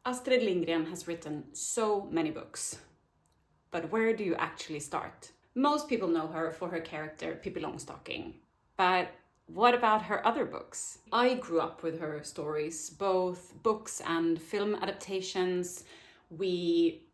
Astrid Lindgren has written so many books, but where do you actually start? Most people know her for her character Pippi Longstocking, but what about her other books? I grew up with her stories, both books and film adaptations. We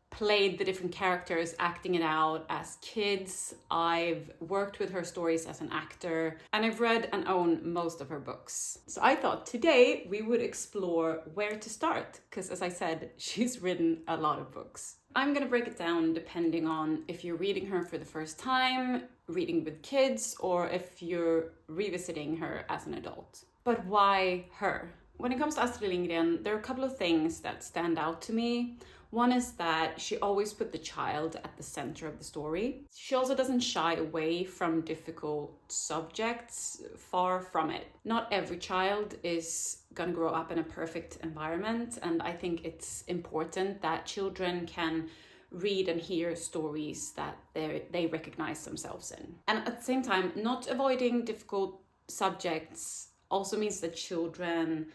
played the different characters, acting it out as kids. I've worked with her stories as an actor, and I've read and own most of her books. So I thought today we would explore where to start, because as I said, she's written a lot of books. I'm gonna break it down depending on if you're reading her for the first time, reading with kids, or if you're revisiting her as an adult. But why her? When it comes to Astrid Lindgren, there are a couple of things that stand out to me. One is that she always put the child at the center of the story. She also doesn't shy away from difficult subjects, far from it. Not every child is gonna grow up in a perfect environment, and I think it's important that children can read and hear stories that they recognize themselves in. And at the same time, not avoiding difficult subjects also means that children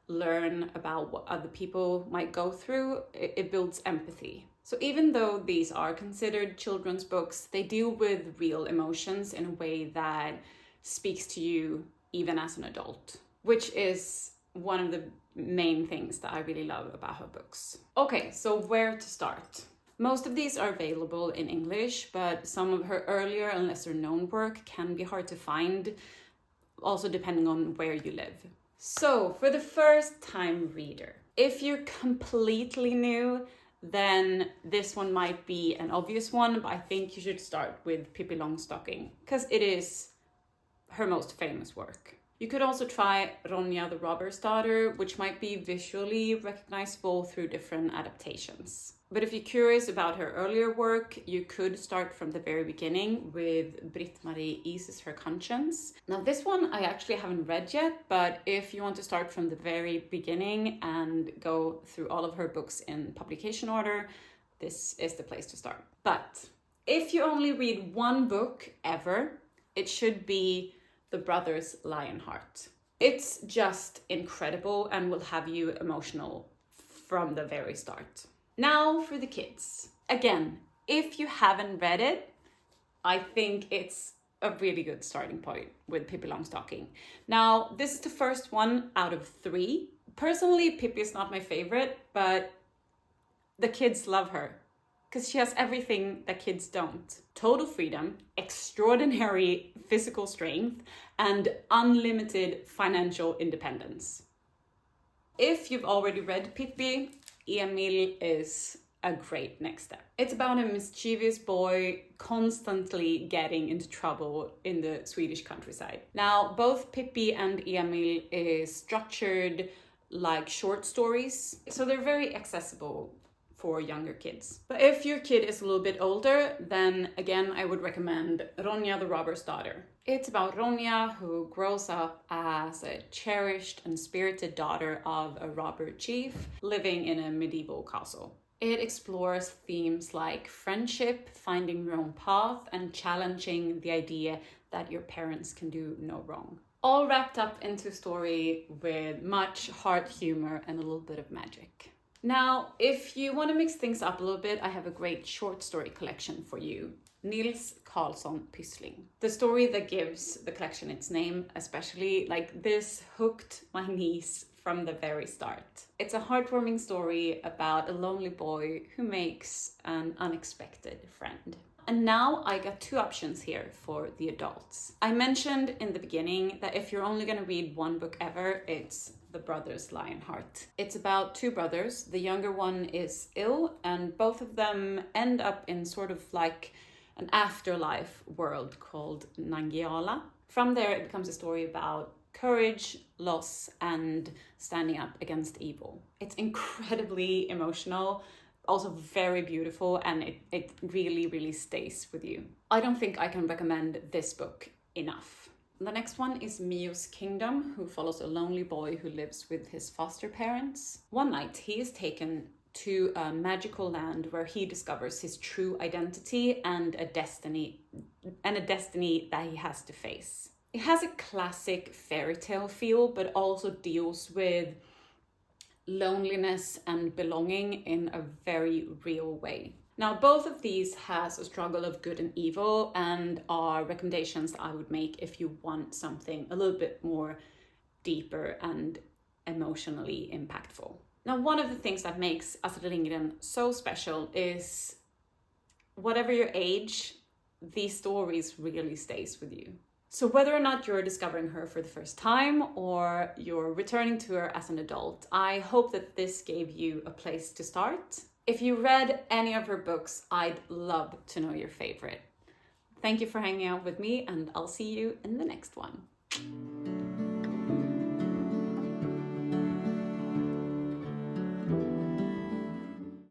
learn about what other people might go through. It builds empathy. So even though these are considered children's books, they deal with real emotions in a way that speaks to you even as an adult, which is one of the main things that I really love about her books. Okay, so where to start? Most of these are available in English, but some of her earlier and lesser known work can be hard to find, also depending on where you live. So, for the first time reader, if you're completely new, then this one might be an obvious one, but I think you should start with Pippi Longstocking, because it is her most famous work. You could also try Ronja the Robber's Daughter, which might be visually recognizable through different adaptations. But if you're curious about her earlier work, you could start from the very beginning with Britt-Marie Eases Her Conscience. Now this one I actually haven't read yet, but if you want to start from the very beginning and go through all of her books in publication order, this is the place to start. But if you only read one book ever, it should be The Brothers Lionheart. It's just incredible and will have you emotional from the very start. Now for the kids. Again, if you haven't read it, I think it's a really good starting point with Pippi Longstocking. Now, this is the first one out of 3. Personally, Pippi is not my favorite, but the kids love her because she has everything that kids don't. Total freedom, extraordinary physical strength, and unlimited financial independence. If you've already read Pippi, Emil is a great next step. It's about a mischievous boy constantly getting into trouble in the Swedish countryside. Now, both Pippi and Emil is structured like short stories, so they're very accessible for younger kids. But if your kid is a little bit older, then again, I would recommend Ronja the Robber's Daughter. It's about Ronja, who grows up as a cherished and spirited daughter of a robber chief living in a medieval castle. It explores themes like friendship, finding your own path, and challenging the idea that your parents can do no wrong. All wrapped up into a story with much heart humor and a little bit of magic. Now, if you want to mix things up a little bit, I have a great short story collection for you. Nils Karlsson Pyssling. The story that gives the collection its name, especially, like, this hooked my niece from the very start. It's a heartwarming story about a lonely boy who makes an unexpected friend. And now I got 2 options here for the adults. I mentioned in the beginning that if you're only gonna read one book ever, it's The Brothers Lionheart. It's about 2 brothers. The younger one is ill, and both of them end up in sort of like an afterlife world called Nangiala. From there, it becomes a story about courage, loss, and standing up against evil. It's incredibly emotional, also very beautiful, and it really, really stays with you. I don't think I can recommend this book enough. The next one is Mio's Kingdom, who follows a lonely boy who lives with his foster parents. One night, he is taken to a magical land where he discovers his true identity and a destiny that he has to face. It has a classic fairy tale feel, but also deals with loneliness and belonging in a very real way. Now, both of these has a struggle of good and evil and are recommendations I would make if you want something a little bit more deeper and emotionally impactful. Now, one of the things that makes Astrid Lindgren so special is whatever your age, these stories really stays with you. So whether or not you're discovering her for the first time or you're returning to her as an adult, I hope that this gave you a place to start. If you read any of her books, I'd love to know your favorite. Thank you for hanging out with me, and I'll see you in the next one.